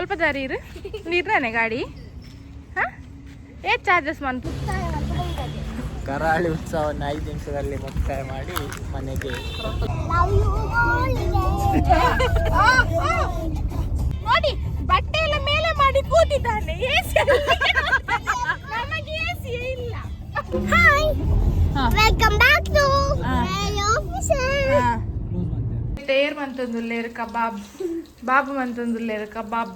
ಸ್ವಲ್ಪ ದಾರಿ ಇರು ನೀರ್ನೇ ಗಾಡಿ ಹಾಂ ಏಟ್ ಚಾರ್ಜಸ್ ಬಂತು ಕರಾಳಿ ಉತ್ಸವವನ್ನು 5 ನಿಮಿಷದಲ್ಲಿ ಮುಕ್ತಾಯ ಮಾಡಿ ಮನೆಗೆ ನೋಡಿ ಬಟ್ಟೆ ಎಲ್ಲ ಮೇಲೆ ಮಾಡಿ ಕೂತಿದ್ದಾನೆ ನಮಗೆ ಎಸಿ ಇಲ್ಲ Hi. Welcome back to Ray Officer. ಟೇರ್ ಮಂತಂದುಲ್ಲೇರು ಕಬಾಬ್ ಬಾಬು ಮಂತಂದುಲ್ಲೇರು ಕಬಾಬ್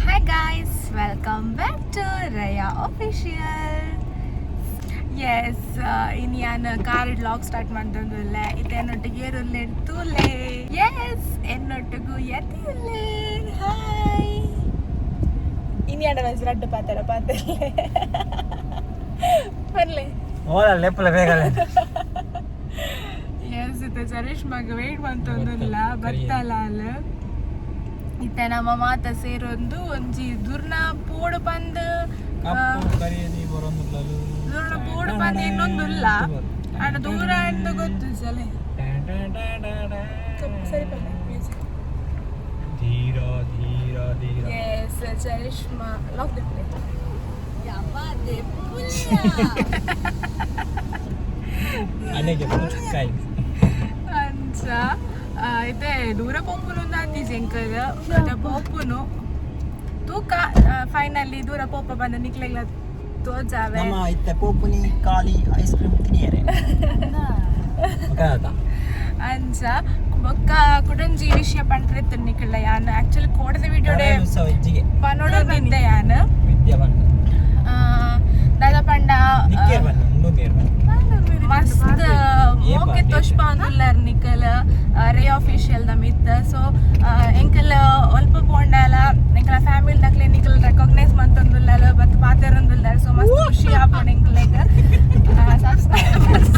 Hi guys, welcome back to Raya Official. Yes, ಇನ್ನು ನಾನು ಕಾರ್ ವ್ಲಾಗ್ ಸ್ಟಾರ್ಟ್ ಮಾಡ್ತಂದಿಲ್ಲ ಇದನ್ನೊಟ್ಟಿಗೆ ಏರುಲ್ಲೆಡ್ತೂಲೆ ಎಸ್ എന്നൊട്ടുಗೂ ಎತ್ತಿಯುಲ್ಲೆ ಹಾಯ್ ಇನ್ನು ಎರಡು ಮನಸ್ಸು ರಡ್ಡು ಪಾತಲ್ಲ ಬರ್ಲೆ ಲೆಪ್ಪಲ ಬೇಗಲ್ಲ ಎಸ್ ಇತ್ತೆ ಚರಿಷ್ಮಾಗ ವೇಟ್ ಮಾಡ್ತಂದಿಲ್ಲ ಬರ್ತಲ್ಲ ಅಲ್ಲ ಇತ್ತೆ ನಮ್ಮ ಮಾತ ಸೇರೊಂದು ಒಂಜಿ ದುರ್ನ ಪೋಡು ಬಂದು ದುರ್ನ ಪೋಡು ಬಂದು ಇನ್ನೊಂದುಲ್ಲ ಅಣ್ಣ ದೂರ ಅಂದು ಗೊತ್ತು ಸಲೆ ಸರಿ ಧೀರ ಧೀರ ಧೀರ ಎಸ್ ಚರಿಷ್ಮಾ ಲಾಕ್ ದ ಪ್ಲೇ ಯಾವಾದೆ ಅನೆಗೆ ಮುಚ್ಕಾಯಿ ಅಂಚ అయితే దూర పంపును ఉందండి శంకర్ అదే పోపును ತೂಕ ಫೈನಲಿ ದೂರ ಪೋಪ ಬಂದ ನಿಕ್ಲೆಗ್ಲ ತೋಜಾವೆ ನಮ್ಮ ಇತ್ತೆ ಪೋಪುನಿ ಕಾಲಿ ಐಸ್ ಕ್ರೀಮ್ ತಿನಿಯರೆ ಮಕಾದ ಅಂಚ ಬೊಕ್ಕ ಕುಡಂಜಿ ವಿಷಯ ಪಂಟ್ರೆತ್ತ ನಿಕ್ಲ ಯಾನ್ ಆಕ್ಚುಲಿ ಕೋಡದ ವಿಡಿಯೋಡೆ ಉತ್ಸವ ಇಜ್ಜಿಗೆ ಪನೋಡದಿದ್ದೆ ಯಾನ್ ವಿದ್ಯಾ ಬಂದು ದಾದ ಪಂಡ ನಿಕ್ಕೇರ್ ಬಂದು ಮುಂದೇರ್ ಬಂದು ಮಸ್ತ್ ಮೋಕೆ ತೋಷ್ಪ ಅಂದುಲ್ಲಾರ ನಿಕಲ್ ರೇ ಆಫೀಷಿಯಲ್ ನಮಿತ್ತ ಸೊ ಎಂಕಲ್ ಅಲ್ಪ ಪೋಂಡಾಲ ಎಂಕಲ ಫ್ಯಾಮಿಲಿ ನಕ್ಲೆ ನಿಕಲ್ ರೆಕಾಗ್ನೈಸ್ ಮಂತಂದುಲ್ಲಾಲ ಬತ್ ಪಾತೆರಂದುಲ್ಲಾರ ಸೊ ಮಸ್ತ್ ಖುಷಿ ಆಪೋಣ ಎಂಕಲೆಗ ಸಬ್ಸ್ಕ್ರೈಬರ್ಸ್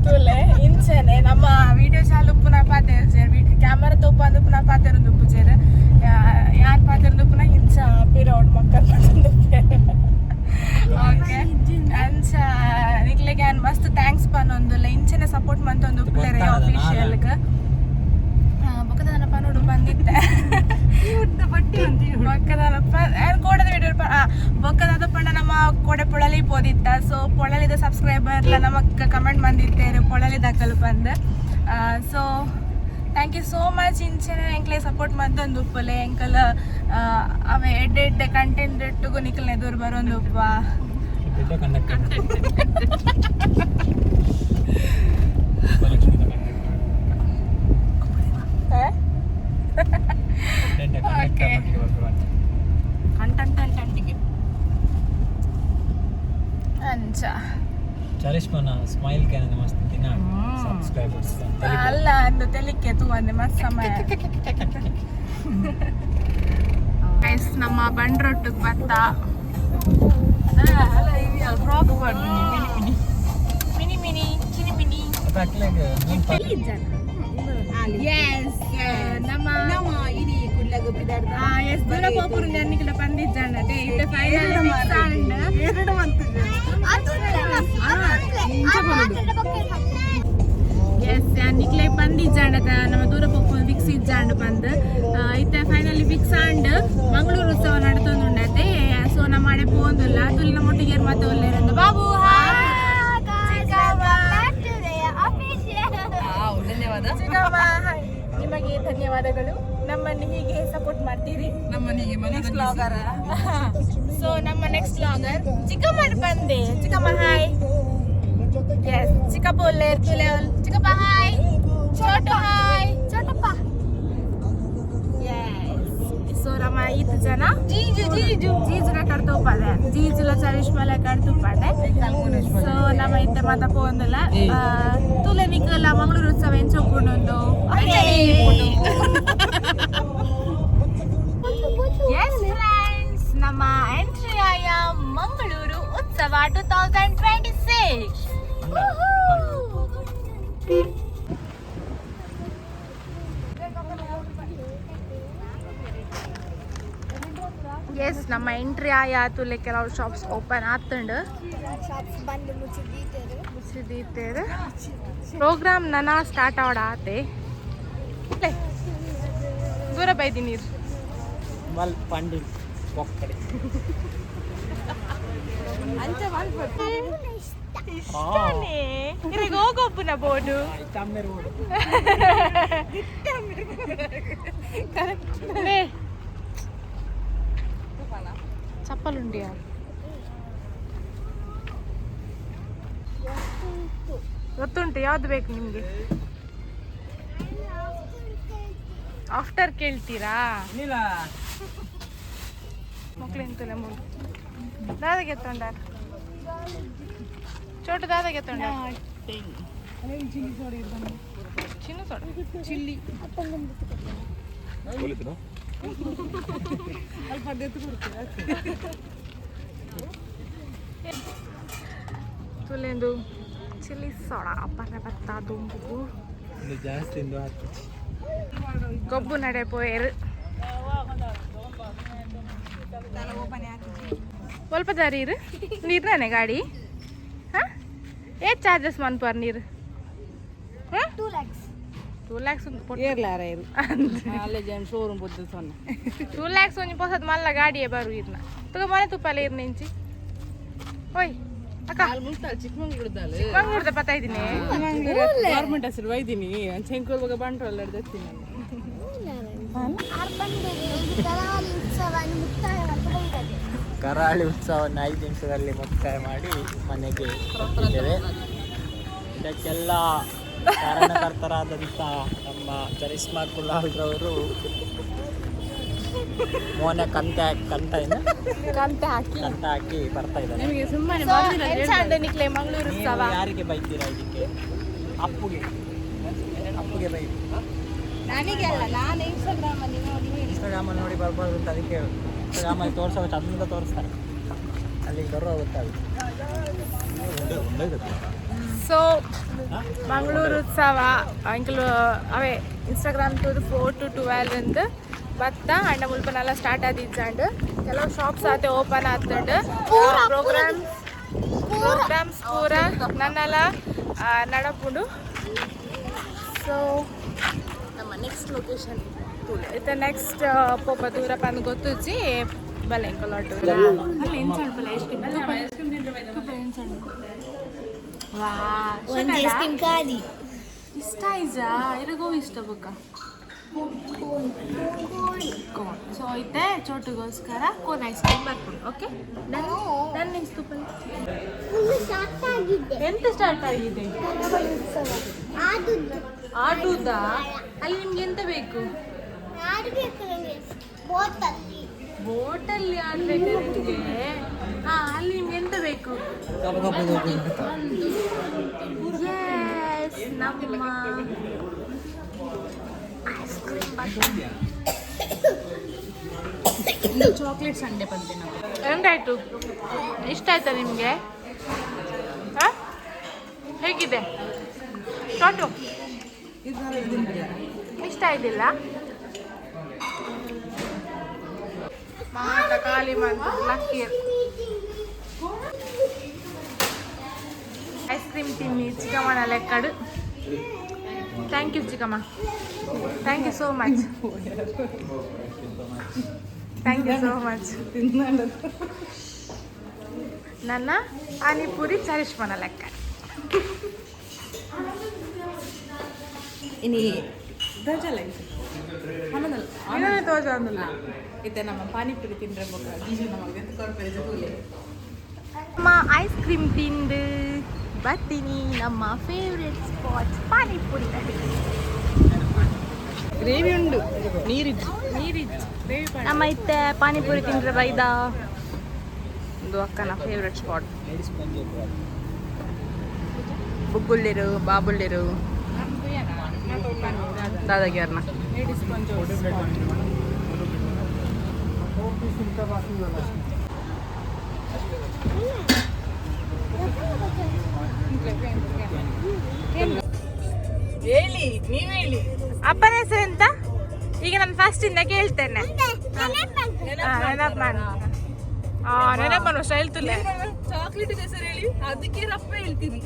ತುಲೆ ಇಂಚನೆ ನಮ್ಮ ವಿಡಿಯೋ ಚಾಲು ಪುನಃ ಪಾತೆರ್ ಕ್ಯಾಮರಾ ತೋಪ ಅಂದು ಪುನಃ ಪಾತೆರಂದು ಪುಜೇರ ಯಾನ್ ಪಾತೆರಂದು ಪುನಃ ಇಂಚ ಪಿರೌಡ್ ಮಕ್ಕಳು ಮಂತಂದು ಓಕೆ ಅಂಚ ನಿಕ್ಲೆಗೆ ಮಸ್ತ್ ಥ್ಯಾಂಕ್ಸ್ ಪನ್ನೊಂದುಲ್ಲ ಇಂಚನೆ ಸಪೋರ್ಟ್ ಮಂತೊಂದು ಪ್ಲೇರೆ ಆಫೀಷಿಯಲ್ಗೆ ಬೊಕ್ಕದನಪ್ಪ ನೋಡು ಬಂದಿತ್ತೆ ಬೊಕ್ಕದನಪ್ಪ ಕೋಡದ ವಿಡಿಯೋ ಬೊಕ್ಕದಾದ ಪಂಡ ನಮ್ಮ ಕೋಡೆ ಪೊಳಲಿ ಪೋದಿತ್ತ ಸೊ ಪೊಳಲಿದ ಸಬ್ಸ್ಕ್ರೈಬರ್ಲ ನಮಕ್ ಕಮೆಂಟ್ ಬಂದಿತ್ತೇರು ಪೊಳಲಿ ದಾಖಲು ಬಂದು so thank you so much ಇಂಚನೆ ಎಂಕ್ಲೆ ಸಪೋರ್ಟ್ ಮಂತೊಂದು ಉಪ್ಪಲೆ ಎಂಕಲ್ ಅವೆ ಎಡ್ಡೆ ಕಂಟೆಂಟ್ ಇಟ್ಟುಗು ನಿಕಲ್ನೆ ದೂರ ಬರೋಂದು ಉಪ್ಪ ಅಂಚ ಚರಿಷ್ಮನ ಸ್ಮೈಲ್ ಕ್ಯಾನ ಮಸ್ತ್ ದಿನ ಸಬ್ಸ್ಕ್ರೈಬರ್ಸ್ ಅಲ್ಲ ಅಂದು ತೆಲಿಕೆ ತೂವಂದೆ ಮಸ್ತ್ ಸಮಯ ಗೈಸ್ ನಮ್ಮ ಬಂಡ್ರೊಟ್ಟಿಗೆ ಭತ್ತ ಮಿನಿ ಮಿನಿ ಚಿನಿ ಮಿನಿ ಎಸ್ ನಮ್ಮ ಇಡೀ ಕುಡ್ಲಗ ಎಸ್ ದೂರ ಪೋಪುರು ನೆನ್ನಿಕಲ ಬಂದಿದ್ದಾನ ಇದು ಫೈನಲ್ ಎರಡು ಮಂತ್ ಎಸ್ ನಿಕ್ಲೆ ಬಂದಿದ್ದಾಂಡ ನಮ್ಮ ದೂರ ಪೋಪು ಫಿಕ್ಸ್ ಇದ್ದಾಂಡ ಬಂದು ಇತ್ತೆ ಫೈನಲಿ ಫಿಕ್ಸ್ ಆಂಡ್ ಮಂಗಳೂರು ಉತ್ಸವ ನಡ್ತೊಂದುಂಡತೆ ಸೊ ನಮ್ಮ ಮನೆ ಪೋಂದಿಲ್ಲ ತುಲಿ ನಮ್ಮ ಒಟ್ಟಿಗೆ ಮತ್ತೆ ಒಳ್ಳೆಯದು ಬಾಬು ಧನ್ಯವಾದ ಚಿಕ್ಕಮ್ಮ ನಿಮಗೆ ಧನ್ಯವಾದಗಳು ನಮ್ಮನ್ನು ಹೀಗೆ ಸಪೋರ್ಟ್ ಮಾಡ್ತೀರಿ ನಮ್ಮನಿಗೆ ನೆಕ್ಸ್ಟ್ ವ್ಲಾಗರ್ ಸೊ ನಮ್ಮ ನೆಕ್ಸ್ಟ್ ವ್ಲಾಗರ್ ಚಿಕ್ಕಮ್ಮ ಬಂದೆ ಚಿಕ್ಕಮ್ಮ ಹಾಯ್ ಎಸ್ ಚಿಕ್ಕಪ್ಪ ಒಳ್ಳೆ ಇರ್ತಲೆ ಚಿಕ್ಕಪ್ಪ ಹಾಯ್ ಚೋಟು ಹಾಯ್ ಚೋಟಪ್ಪ ಸೊ ನಮ್ಮ 5 ಜನ ಜೀಜುನ ಕಡ್ತು ಪಾಡೆ ಜೀಜುಲ ಚರಿಷ್ಮಲ ಕಡ್ತು ಪಾಡೆ ಸೊ ನಮ್ಮ ಇತ್ತೆ ಮಾತ ಪೋಂದಲ್ಲ ತುಲೆ ನಿಕಲ ಮಂಗಳೂರು ಉತ್ಸವ ಎಂಚೊಂದು ಎಸ್ ಫ್ರೆಂಡ್ಸ್ ನಮ್ಮ ಎಂಟ್ರಿ ಆಯ ಮಂಗಳೂರು ಉತ್ಸವ 2026 ಎಸ್ ನಮ್ಮ ಎಂಟ್ರಿ ಆಯಾತು ಕೆಲವು ಶಾಪ್ಸ್ ಓಪನ್ ಆತುಂಡು ಶಾಪ್ಸ್ ಬಂದು ಮುಚ್ಚಿದೀತೇರು ಪ್ರೋಗ್ರಾಮ್ ನನ್ನ ಸ್ಟಾರ್ಟ್ ಆತೆ ದೂರ ಬೈದಿ ನೀರು ಮಲ್ ಪಂಡಿ ಒಕ್ಕಡೆ ಇಷ್ಟನೇ ಇಲ್ಲಿಗೆ ಹೋಗೊಬ್ಬನ ಬೋರ್ಡು ಚಪ್ಪಲುಂಡಿಯಾ ಗೊತ್ತುಂಟು ಯಾವ್ದು ಬೇಕು ನಿಮ್ಗೆ ಆಫ್ಟರ್ ಕೇಳ್ತೀರಾ ಮಕ್ಳೆಂತಲ್ಲ ಮೂರು ದಾದಾಗೆ ತೊಂಡಾರ ಚೋಟು ದಾದಾಗೆ ತೊಂಡಾರ ಚಿನ್ನ ಸೋಡ ಚಿಲ್ಲಿ ತುಲೆಂದು ಚಿಲ್ಲಿ ಸೋಡ ಅಪ್ಪರ ಭತ್ತ ದುಂಬು ಜಾಸ್ತಿ ಗೊಬ್ಬು ನಡೆ ಪೋಯರು ಸ್ವಲ್ಪ ದಾರಿ ಇರು ನೀರ್ನೇ ಗಾಡಿ ಹಾಂ ಏಟ್ ಚಾರ್ಜಸ್ ಮನ್ಪಾರ ನೀರು ಹಾಂ 2 lakhs ಶೋರೂಮ್ ಬುದ್ಧ 2 lakhs ಒಂಜಿ ಪೊಸದ್ ಮಲ್ಲ ಗಾಡಿಯೇ ಬರು ಇರ್ನ ತುಗ ಮನೆ ತುಪ್ಪಲ್ಲ ಇರ್ನೆಂಚಿ ಓಯ್ ಅಕ್ಕ ಚಿಕ್ಕಮಂಗ್ಳೂರ್ದ ಪತ್ತ ಇದ್ದೀನಿ ಗೌರ್ಮೆಂಟ್ ಹೆಸರು ಒಯ್ದೀನಿ ಚೆಂಕೋಲ್ ಬಗ್ಗೆ ಬಂಟ್ರಲ್ಲ ಎತ್ತೀನಿ ಕರಾಳಿ ಉತ್ಸವವನ್ನು 5 ನಿಮಿಷದಲ್ಲಿ ಮುಕ್ತಾಯ ಮಾಡಿ ಮನೆಗೆ ಹೋಗಿದ್ದೇವೆ. ಇದಕ್ಕೆಲ್ಲ ಕಾರಣಕರ್ತರಾದಂಥ ನಮ್ಮ ಚರಿಸ್ಮಾ ಕುಲಾಲ್ರವರು ಮೋನೆ ಕಂತೆ ಹಾಕಿ ಬರ್ತಾ ಇದ್ದಾರೆ. ನಿಮಗೆ ಸುಮ್ಮನೆ ನಿಕ್ಲೆ ಮಂಗಳೂರು ನೀವು ಯಾರಿಗೆ ಬೈತೀರಾ ಇದಕ್ಕೆ? ಅಪ್ಪುಗೆ ಬೈತೀರಾ? ನನಗೆ ಅಲ್ಲ, ನಾನು ಇನ್ಸ್ಟಾಗ್ರಾಮಲ್ಲಿ ನೋಡಿ ಬರ್ಬಾರ್ದು ಅಂತ ಅದಕ್ಕೆ ಇನ್ಸ್ಟಾಗ್ರಾಮಲ್ಲಿ ತೋರಿಸೋ ಚಂದ ತೋರಿಸ್ತಾರೆ, ಅಲ್ಲಿಗೆ ಬರೋ ಗೊತ್ತಾಗುತ್ತೆ. ಸೊ ಮಂಗಳೂರು ಉತ್ಸವ ಅಂಕಲು ಅವೇ ಇನ್ಸ್ಟಾಗ್ರಾಮ್ 4 to 12 ಅಂತ ಬತ್ತ ಅಂಡ ಮುಲ್ಪನೆಲ್ಲ ಸ್ಟಾರ್ಟ್ ಆದಿಜ್ಜಂಡು ಕೆಲವು ಶಾಪ್ಸ್ ಆತೆ ಓಪನ್ ಆತಂಡು ಪ್ರೋಗ್ರಾಮ್ಸ್ ಪೂರ ನನ್ನೆಲ್ಲ ನಡಪುಂಡು. ಸೊ ನಮ್ಮ ನೆಕ್ಸ್ಟ್ ಲೊಕೇಶನ್ ಇದು ನೆಕ್ಸ್ಟ್ ಪೋಪ ದೂರ ಬಂದು ಗೊತ್ತಿಚ್ಚಿ ಬಲೆ ಎಂಕಲಾಟು ಇಷ್ಟ ಐಜಾ ಇರಗೋ ಇಷ್ಟ ಬುಕ್ಕ ಸೊ ಐತೆ ಚೋಟುಗೋಸ್ಕರ ಕೋನ್ ಐಸ್ ಕ್ರೀಮ್ ಬರ್ಕೊಂಡು ಓಕೆ ನನ್ನ ನೆಕ್ಸ್ಟ್ ಎಂತ ಸ್ಟಾರ್ಟ್ ಆಗಿದೆ ಆಡುದಾ? ಅಲ್ಲಿ ನಿಮ್ಗೆ ಎಂತ ಬೇಕು? ಬೋಟಲ್ಲಿ ಆಡ್ಬೇಕು ನಿಮಗೆ? ಹಾ, ಅಲ್ಲಿ ನಿಮ್ಗೆ ಎಂತ ಬೇಕು? ನಮ್ಮ ಐಸ್ ಕ್ರೀಮ್ ಚಾಕ್ಲೇಟ್ ಸಂಡೆ ಬಂದೆ ನಾವು. ಹೆಂಗಾಯ್ತು? ಇಷ್ಟ ಆಯ್ತಾ ನಿಮಗೆ? ಹೇಗಿದೆ ಚಾಟು? ಇಷ್ಟ ಆಯ್ತಿಲ್ಲ? ಮಾತ ಖಾಲಿ ಮಾಡಿ ಲಕ್ಕಿ ಐಸ್ ಕ್ರೀಮ್ ತಿನ್ನಿ ಚಿಕ್ಕಮ್ಮನ ಲೆಕ್ಕಡು. ಥ್ಯಾಂಕ್ ಯು ಚಿಕ್ಕಮ್ಮ, thank you so much, thank you so much. ನನ್ನ ಪಾನಿಪುರಿ ಚರಿಷ್ಮನ ಲೆಕ್ಕ ಇನಿ ದಜಲ್ಲ ಇನ್ನೊಂದು ತೋಜ ಅಂದಿಲ್ಲ. ಇತ್ತೆ ನಮ್ಮ ಪಾನಿಪುರಿ ತಿಂದ್ರೆ ಗೀಜು ನಮಗೆ ಎಂತ ಕೊಡ್ತಾರೆ ಜೊತೆ ನಮ್ಮ ಐಸ್ ಕ್ರೀಮ್ ತಿಂದು ಬರ್ತೀನಿ. ನಮ್ಮ ಫೇವ್ರೆಟ್ ಸ್ಪಾಟ್ ಪಾನಿಪುರಿ ಗ್ರೇವಿ ಉಂಡು, ನೀರಿದ್ದು ನಮ್ಮ ಇತ್ತೆ ಪಾನಿಪುರಿ ತಿಂದ್ರೆ ಬೈದ ಒಂದು ಅಕ್ಕನ ಫೇವ್ರೆಟ್ ಸ್ಪಾಟ್. ಬುಗ್ಗುಳ್ಳಿರು ಬಾಬುಳ್ಳಿರು ದಾದಾಗ್ಯಾರ್ನ ಹೇಳಿ, ನೀವು ಹೇಳಿ. ಅಪ್ಪನ ಹೆಸರು ಎಂತ? ಈಗ ನಾನು ಫಸ್ಟ್ ಇಂದ ಕೇಳ್ತೇನೆ. ನೆನಪು ಮಾಡು. ನೆನಪು ಮಾಡುವ ಸ್ಟೈಲ್ ತುಲ್ಲ. ಚಾಕ್ಲೇಟ್ ಹೆಸರು ಹೇಳಿ ಅದಕ್ಕೆ ರಪ್ಪ ಹೇಳ್ತೀನಿ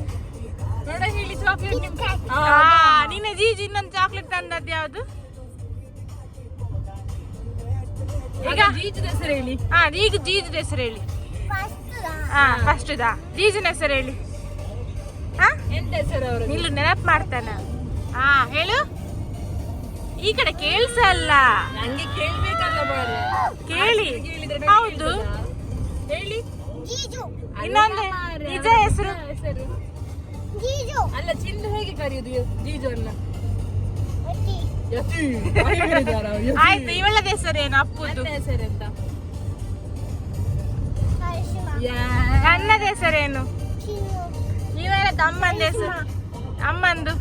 ನೋಡ ಹೇಳಿ ಚಾಕ್ಲೇಟ್ ನಿನ್ನೆ ಜೀಜಿ ಇನ್ನೊಂದು ಚಾಕ್ಲೇಟ್ ತಂದದ್ದು ಯಾವ್ದು ಈಗ? ಜೀಜದ ಹೆಸರು ಹೇಳಿ. ಈಗ ಜೀಜದ ಹೆಸರು ಹೇಳಿ. ಫಸ್ಟ್ ಜೀಜನ ಹೆಸರು ಹೇಳಿ. ಎಂತ ಹೆಸರು ಅವರು? ನಿಲ್ಲು ನೆನಪು ಮಾಡ್ತಾನ. ಹೇಳು. ಈ ಕಡೆ ಕೇಳ್ಸಲ್ಲ. ನಂಗೆ ಕೇಳ್ಬೇಕಲ್ಲ ಬಾರೆ. ಕೇಳಿ. ಹೌದು ಹೇಳಿ. ಇನ್ನೊಂದು ನಿಜ ಹೆಸರು. ಅಲ್ಲ ಚಿನ್ನ ಹೇಗೆ ಕರೆಯುದು ಜೀಜು ಅನ್ನ? ಆಯ್ತು. ಇವಳದ ಹೆಸರೇನು? ಅಪ್ಪುದು ಹೆಸರೆಂತ? ನನ್ನದ ಹೆಸರೇನು? ನೀವೆಲ್ಲ ತಮ್ಮಂದ ಹೆಸರು? ಅಮ್ಮಂದು,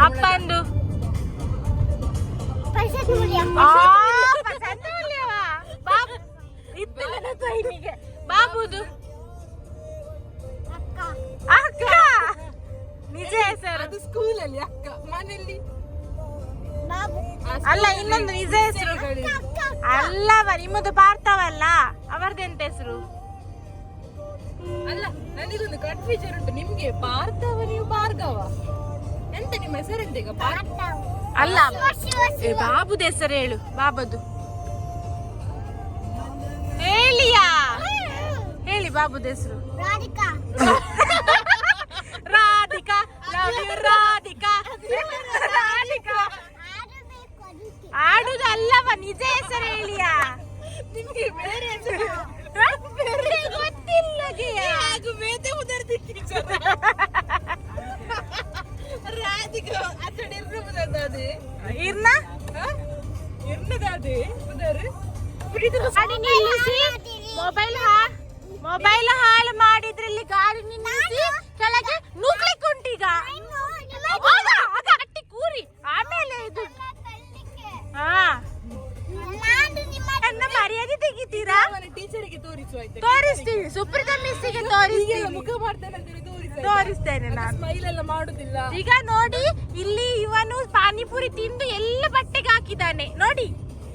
ಅಪ್ಪಂದು, ಬಾಬುದು, ಅಕ್ಕ. ನಿಜ ಹೆಸರು? ಅದು ಸ್ಕೂಲಲ್ಲಿ ಅಕ್ಕ, ಮನೆಯಲ್ಲಿ ಅಲ್ಲ. ಇನ್ನೊಂದು ನಿಜ ಹೆಸರು ಅಲ್ಲವ. ನಿಮ್ಮದು ಪಾರ್ಥವಲ್ಲ, ಅವರದೆಂತ ಹೆಸರು? ಅಲ್ಲ ನನಗೊಂದು ಕನ್ಫ್ಯೂಷನ್ ಉಂಟು. ನಿಮ್ಗೆ ಪಾರ್ಥವ, ನೀವು ಭಾರ್ಗವ, ಎಂತ ನಿಮ್ಮ ಹೆಸರೆಂತ ಈಗ? ಅಲ್ಲ, ಬಾಬುದ ಹೆಸರು ಹೇಳು. ಬಾಬದು ಹೇಳಿಯಾ? ಹೇಳಿ ಬಾಬುದ ಹೆಸರು. ರಾಧಿಕಾ. ರಾಧಿಕಾ ಆಡುದಲ್ಲವ. ನಿಜ ಹೆಸರು ಹೇಳಿಯಾ? ನಿಮ್ಗೆ ಬೇರೆ ಹೆಸರು ಗೊತ್ತಿಲ್ಲ. ರಾಧಿಕಾ ಅತಡಿ ಇರ್ನದಾದೆ ಇರ್ನ ಇರ್ನದಾದೆ ಉದರ್ ಗಾಡಿ ನಿಲ್ಲಿಸಿ ಮೊಬೈಲ್ ಹಾಳು ಮಾಡಿದ್ರಲ್ಲಿ ಗಾಡಿ ನಿಲ್ಲಿಸಿ ಕೆಳಗೆ ನೂಕ್ಲಿಕ್ಕೆ ಉಂಟೀಗ. ಅಟ್ಟಿ ಕೂರಿ ಆಮೇಲೆ ಇದು ನನ್ನ ಮರ್ಯಾದೆ ತೆಗಿತೀರಾ? ಟೀಚರಿಗೆ ತೋರಿಸ್ತೀವಿ. ಸುಪ್ರೀತಾ ಮಿಸ್ಸಿಗೆ ತೋರಿಸ್ತೀವಿ. ಮುಖ ಮಾಡ್ತೇನೆ ತೋರಿಸ್ತೇನೆ ನಾನು. ಸ್ಮೈಲ್ ಎಲ್ಲ ಮಾಡುದಿಲ್ಲ. ಈಗ ನೋಡಿ, ಇಲ್ಲಿ ಇವನು ಪಾನಿಪುರಿ ತಿಂದು ಎಲ್ಲ ಬಟ್ಟೆಗೆ ಹಾಕಿದ್ದಾನೆ ನೋಡಿ.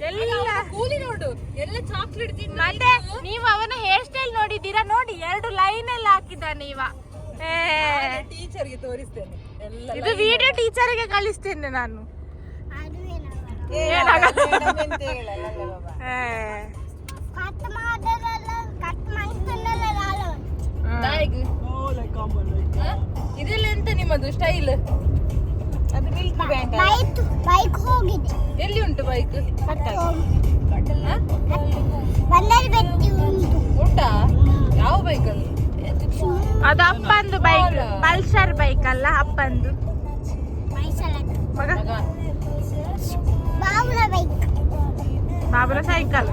ಎಲ್ಲ ಕೂಲಿ ನೋಡು, ಎಲ್ಲ ಚಾಕ್ಲೇಟ್ ತಿಂದು. ಮತ್ತೆ ನೀವು ಅವನ ಹೇರ್ ಸ್ಟೈಲ್ ನೋಡಿದ್ದೀರಾ? ನೋಡಿ, 2 ಲೈನ್ ಎಲ್ಲ ಹಾಕಿದ್ದಾನೆ ಇವ. ಟೀಚರ್ಗೆ ತೋರಿಸ್ತೇನೆ ಎಲ್ಲ. ಇದು ವಿಡಿಯೋ ಟೀಚರ್ಗೆ ಕಳಿಸ್ತೇನೆ ನಾನು. ಇದೆಲ್ಲ ಎಂತ ನಿಮ್ಮದು ಸ್ಟೈಲ್? ಬೈಕ್ ಹೋಗಿದೆ. ಎಲ್ಲಿ ಉಂಟು ಬೈಕ್? ಉಂಟಾ? ಯಾವ ಬೈಕ್ ಅಲ್ಲಿ? ಅದು ಅಪ್ಪಂದು ಬೈಕ್, ಪಲ್ಸರ್ ಬೈಕ್ ಅಲ್ಲ, ಅಪ್ಪಂದು. ಬಾಬುನ ಸೈಕಲ್.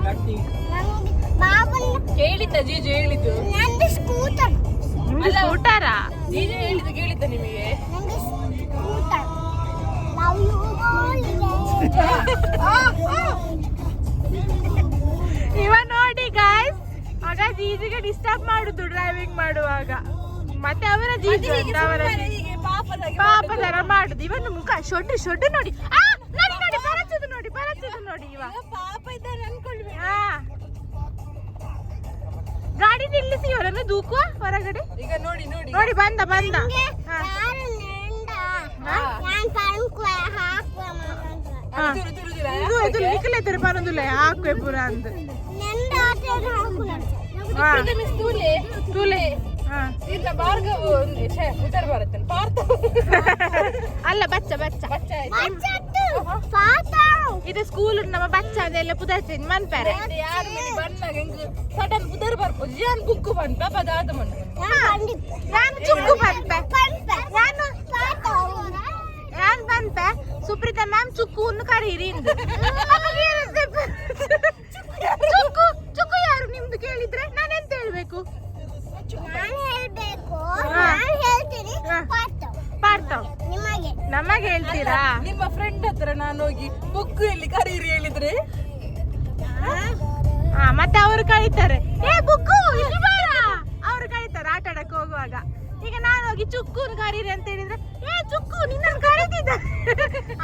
ಹೇಳಿದ್ದ ಜೀಜು ಹೇಳಿದ್ದು? ಸ್ಕೂಟರ್. ಸ್ಕೂಟರಾ? ಜೀಜು ಹೇಳಿದ್ದು ಕೇಳಿದ್ದ ನಿಮಗೆ? ಇವ ನೋಡಿ ಗಾಯ್ಸ್, ಆಗ ಜೀಜಿಗೆ ಡಿಸ್ಟರ್ಬ್ ಮಾಡುದು ಡ್ರೈವಿಂಗ್ ಮಾಡುವಾಗ. ಮತ್ತೆ ಅವರ ಜೀಜು ಅಂತ ಅವರ ಪಾಪದರ ಮಾಡುದು. ಇವನು ಮುಖ ಶೊಡ್ಡು ನೋಡಿ. ನೋಡಿ ಬರಚುದು ನೋಡಿ ಇವ. ಪಾಪ ಇದ್ದಾನೆ ಅನ್ಕೊಳ್ವಿ. ಗಾಡಿ ನಿಲ್ಲಿಸಿ ಇವರನ್ನು ದೂಕುವ ಹೊರಗಡೆ. ಈಗ ನೋಡಿ ಬಂದ. ನಿಖಿಲೇತಾರೆ ಬರೋದಿಲ್ಲ ಹಾಕುವೆ ಪುರ ಅಂತ. ತೂಲೆ ಇಲ್ಲ ಭಾರ್ಗವ ಉತ್ತರ ಭಾರತ ಪಾರ್ಥ ಅಲ್ಲ ಬಚ್ಚ ಇದು ಸ್ಕೂಲ್ ನಮ್ಮ ಬಚ್ಚ ಅದೆಲ್ಲ ಪುದರ್ಚೇನ್ ಮನ್ಪಾರೆ ಯಾರು ಮನೆ ಬಂದಾಗ ಸಡನ್ ಉದರ್ ಬರ್ಬೋದು. ಜಾನ್ ಬುಕ್ಕು ಬಂತ ಪದಾದ ಮಣ್ಣು ನಾನು ಚುಕ್ಕು ಬಂತೆ ನಾನು ಬಂತೆ. ಸುಪ್ರೀತಾ ಮ್ಯಾಮ್ ಚುಕ್ಕುವನ್ನು ಕರೀರಿ ಚುಕ್ಕು ಯಾರು ನಿಮ್ದು ಕೇಳಿದ್ರೆ ನಾನೆಂತ ಹೇಳ್ಬೇಕು? ಪಾರ್ಥವ್ ನಮಗೆ ಹೇಳ್ತೀರಾ? ನಿಮ್ಮ ಫ್ರೆಂಡ್ ಹತ್ರ ನಾನು ಹೋಗಿ ಬುಕ್ಕು ಎಲ್ಲಿ ಕರೀರಿ ಹೇಳಿದ್ರೆ ಮತ್ತೆ ಅವರು ಕರೀತಾರೆ, ಏ ಬುಕ್ಕು ಇಲ್ಲಿ ಬಾರ, ಅವರು ಕರೀತಾರೆ ಆಟ ಆಡಕ್ಕೆ ಹೋಗುವಾಗ. ಈಗ ನಾನು ಹೋಗಿ ಚುಕ್ಕುನ್ ಕರೀರಿ ಅಂತ ಹೇಳಿದ್ರೆ, ಏ ಚುಕ್ಕು ನಿನ್ನನ್ನು ಕರೀತಿದ್ದ.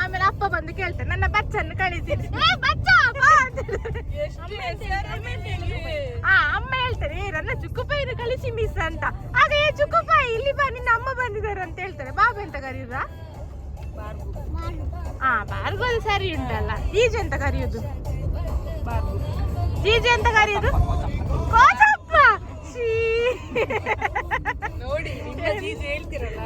ಆಮೇಲೆ ಅಪ್ಪ ಬಂದು ಕೇಳ್ತಾರೆ, ನನ್ನ ಬಚ್ಚನ್ನು ಕರೀತೀನಿ, ಏ ಬಚ್ಚ ಬಾ ಅಮ್ಮ ಹೇಳ್ತಾರೆ ನನ್ನ ಚುಕ್ಕುಪಾಯಿನ ಕಳಿಸಿ ಮಿಸ್ ಅಂತ. ಆಗ ಏ ಚುಕ್ಕುಪಾಯಿ ಇಲ್ಲಿ ಬಾ ನಿನ್ನ ಅಮ್ಮ ಬಂದಿದ್ದಾರೆ ಅಂತ ಹೇಳ್ತಾರೆ. ಬಾಬು ಅಂತ ಕರೀರ? ಬಾರ್ಗೋದು ಸರಿ ಉಂಟಲ್ಲ. ಜೀಜೆ ಅಂತ ಕರೆಯೋದು? ಜೀಜೆ ಅಂತ ಕರೆಯೋದು ಕೋಚಪ್ಪ. ನೋಡಿ ಜೀಜೆ ಹೇಳ್ತಿರಲ್ಲ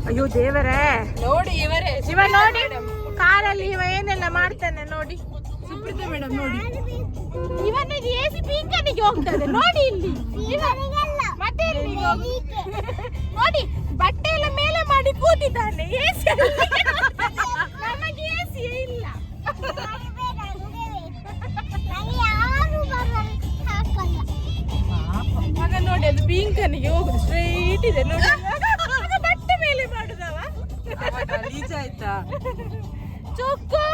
ಅಯ್ಯೋ ದೇವರೇ, ನೋಡಿ ಇವರೇ ಇವ ನೋಡಿ ಕಾರಲ್ಲಿ ಇವ ಏನೆಲ್ಲ ಮಾಡ್ತಾನೆ ನೋಡಿ. ಸುಪ್ರೀತಾ ಮೇಡಮ್ ನೋಡಿ, ಇವನ ಎಸಿ ಪಿಂಕನಿಗೆ ಹೋಗ್ತದೆ ನೋಡಿ. ಇಲ್ಲಿ ಮತ್ತೆ ನೋಡಿ ಬಟ್ಟೆ ಎಲ್ಲ ಮೇಲೆ ಮಾಡಿ ಕೂತಿದ್ದಾನೆ. ಎಸಿ ನಮಗೆ ಎಸಿ ಇಲ್ಲ. ಆಗ ನೋಡಿ ಅದು ಪಿಂಕನಿಗೆ ಹೋಗುದು ಸ್ಟ್ರೈಟ್ ಇದೆ ನೋಡಿ. ಬಟ್ಟೆ ಮೇಲೆ ಮಾಡುದವ ರೀಚ್ ಆಯ್ತಾ? ಚೊಕ್ಕು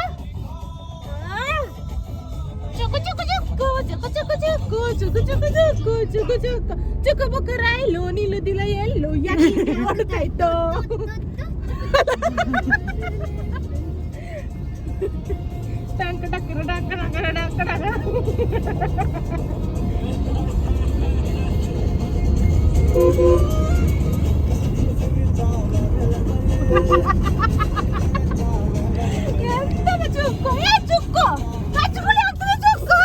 ಚುಕು ಚುಕು ಚುಕ್ಕು ಚುಕು ಚುಕು ಚುಕ್ಕು ಚುಕು ಚುಕು ಚುಕ್ಕು ಚುಕು ಚುಕ್ಕು ಚುಕು ಬುಕ್ಕ ರೈಲು ನಿಲ್ಲುದಿಲ್ಲ ಎಲ್ಲೂ ಯಾಕೆ ಓಡ್ತಾ ಇತ್ತು. ಟಂಕ ಟಕ್ಕರ ಡಂಕ ಡಂಕ ಡಂಕ ಡಂಕ. ಎಂತದ ಚುಕ್ಕು? ಏ ಚುಕ್ಕು ಕಚ್ಚುಗುಳಿ ಆಗ್ತದೆ ಚುಕ್ಕು.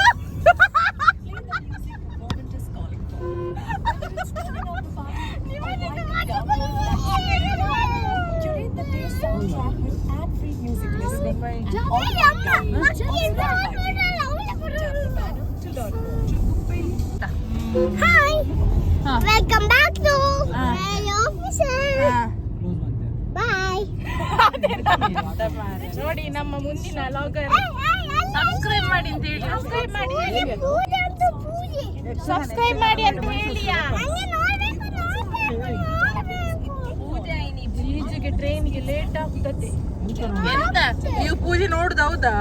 Hi. Welcome back to Radio Officer. Bye. ನೋಡಿ ನಮ್ಮ ಮುಂದಿನ ಲಾಗರ್ ಸಬ್ಸ್ಕ್ರೈಬ್ ಮಾಡಿ ಅಂತ ಹೇಳಿ. ಸಬ್ಸ್ಕ್ರೈಬ್ ಮಾಡಿ ಪೂಜೆ ಅಂತೂ ಪೂಜೆ. ಸಬ್ಸ್ಕ್ರೈಬ್ ಮಾಡಿ ಅಂತ ಹೇಳಿಯಾ? ನಂಗೆ ನೋಡ್ಬೇಕು. ಪೂಜೆ ಬೀಜಿಗೆ ಟ್ರೈನ್ಗೆ ಲೇಟ್ ಆಗ್ತದೆ. ಎಂತ ನೀವು ಪೂಜೆ ನೋಡುದು ಹೌದಾ?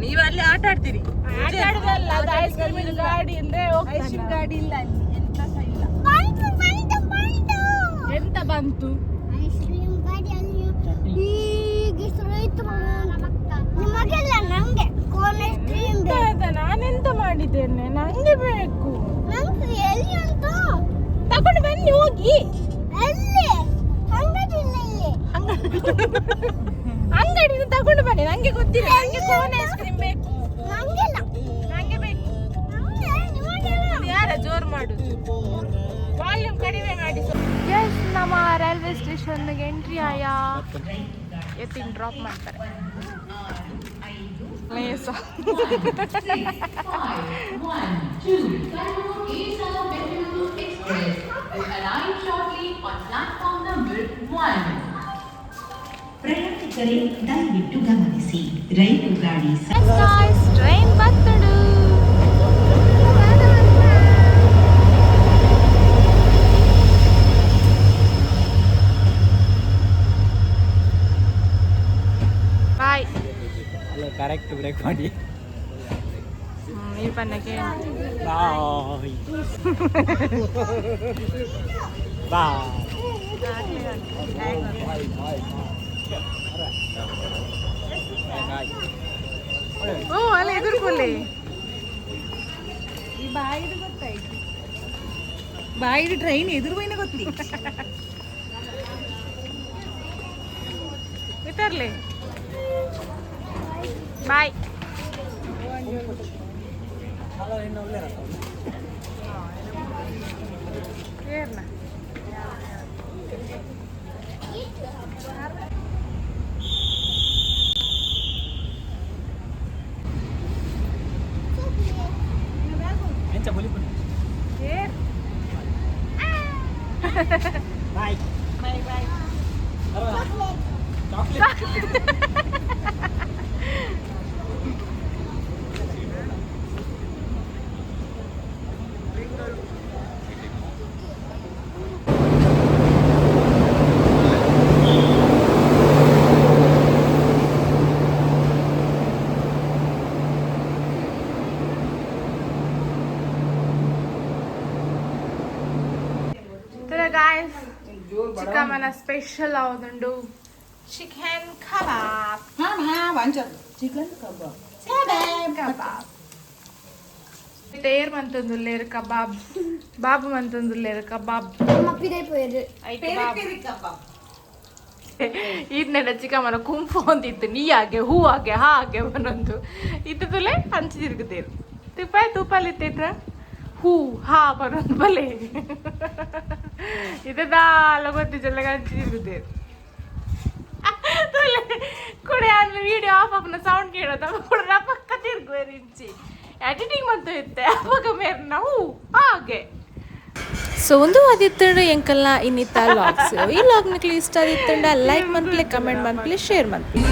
ನೀವು ಅಲ್ಲಿ ಆಟ ಆಡ್ತೀರಿ? ಆಟ ಆಡುದಲ್ಲ, ಅದು ಐಸ್ ಕ್ರೀಮ್ ಗಾಡಿ ಅಂದ್ರೆ ಐಸ್ ಗಾಡಿ ಇಲ್ಲ ಅಲ್ಲಿ. ಎಂತ ಸಹ ಇಲ್ಲ. ಎಂತ ಬಂತು? ಐಸ್ ಕ್ರೀಮ್ ಗಾಡಿಯಲ್ಲಿ ಹೀಗೆ ಸ್ಟ್ರೈಟ್ ನಿಮಗೆಲ್ಲ ನಂಗೆ ಕೋನ್ ಐಸ್ ಕ್ರೀಮ್ ನಾನೆಂತ ಮಾಡಿದ್ದೇನೆ? ನಂಗೆ ಬೇಕು. ನಂಗೆ ಎಲ್ಲಿ ಅಂತ ತಕೊಂಡು ಬನ್ನಿ ಹೋಗಿ. ಎಲ್ಲಿ ಅಂಗಡಿ ಇಲ್ಲ ಇಲ್ಲಿ. ಅಂಗಡಿನ ತಗೊಂಡು ಬನ್ನಿ. ನಂಗೆ ಗೊತ್ತಿಲ್ಲ. ನಂಗೆ ಕೋನ್ ಐಸ್ ಕ್ರೀಮ್ ಬೇಕು. ನಂಗಿಲ್ಲ. ನಂಗೆ ಬೇಕು. ಯಾರ ಜೋರ್ ಮಾಡುದು? ವಾಲ್ಯೂಮ್ ಕಡಿಮೆ ಮಾಡಿ. ಎಸ್, ನಮ್ಮ ರೈಲ್ವೆ ಸ್ಟೇಷನ್ಗೆ ಎಂಟ್ರಿ ಆಯಾ. ಎತ್ತಿನ ಡ್ರಾಪ್ ಮಾಡ್ತಾರೆ. ಲೇಸ ಪ್ರಯಾಣಿಕರೇ ದಯವಿಟ್ಟು ಗಮನಿಸಿ, ರೈಲು ಗಾಡಿ ಟ್ರೈನ್ ಬತ್ತಡು. ಬಾಯ್. ಕರೆಕ್ಟ್ ಬ್ರೇಕ್ ಮಾಡಿ. ಈ ಪನ್ನಕ್ಕೆ ಬಾಯ್ ಬಾಯ್. ಓ ಅಲ್ಲಿ ಎದುರ್ಕೊಳ್ಳಿ. ಈ ಬಾಯಿದು ಗೊತ್ತಾಯ್ತು. ಬಾಯಿದು ಟ್ರೈನ್ ಎದುರು ಬೈನ ಗೊತ್ತಿ. ಇತರ್ಲಿ ಬಾಯ್. ಕೇರ್ನ ಕೇರ್. ಬಾಯ್ ಬಾಯ್ ಬಾಯ್. ಗಾಯ್ಸ್ ಚಿಕ್ಕಮ್ಮನ ಸ್ಪೆಷಲ್ ಯಾವುದುಂಡು ಚಿಕನ್ ಕಬಾಬ್ ಚಿಕನ್ ಕಬಾಬ್ ಕಬಾಬ್ ಟೇರ್ ಮಂತೊಂದುಲ್ಲೇರು ಕಬಾಬ್ ಬಾಬು ಮಂತೊಂದುಲ್ಲೇರು ಕಬಾಬ್ ಇದನ್ನೆಲ್ಲ ಚಿಕ್ಕಮ್ಮನ ಕುಂಪು ಅಂತಿತ್ತು ನೀ ಹಾಗೆ ಹೂ ಹಾಗೆ ಹಾಗೆ ಒಂದೊಂದು ಇದ್ದದಲ್ಲೇ ಹಂಚಿ ತಿರುಗುತ್ತೇರು ತುಪ್ಪಲ್ಲಿ ಇತ್ತಿದ್ರ ಹೂ ಹಾ ಬರೋದು ಬಲೆ ಇದೆಲ್ಲ ಗೊತ್ತಿದ್ದೆಲ್ಲ ಹಂಚಿ ತಿರುಗುತ್ತೇರು ಕೂಡ ವಿಡಿಯೋ ಆಫ್ ಆಫ್ನ ಸೌಂಡ್ ಕೇಳೋದು ಕೂಡ ಪಕ್ಕ ತಿರುಗುವೇರು ಇಂಚಿ ಎಡಿಟಿಂಗ್ ಮಂತು ಇತ್ತೆ ಅವಾಗ ಮೇರೆ ನಾವು ಹಾಗೆ ಸೊ ಒಂದು ಅದಿತ್ತಂಡು ಎಂಕಲ್ನ ಇನ್ನಿತ್ತ ಲಾಗ್ಸ್ ಈ ಲಾಗ್ ನಿಕ್ಲಿ ಇಷ್ಟ ಆದಿತ್ತಂಡ ಲೈಕ್ ಮನ್ಪ್ಲೆ ಕಮೆಂಟ್ ಮನ್ಪ್ಲೆ ಶೇರ್ ಮನ್ಪ್ಲೆ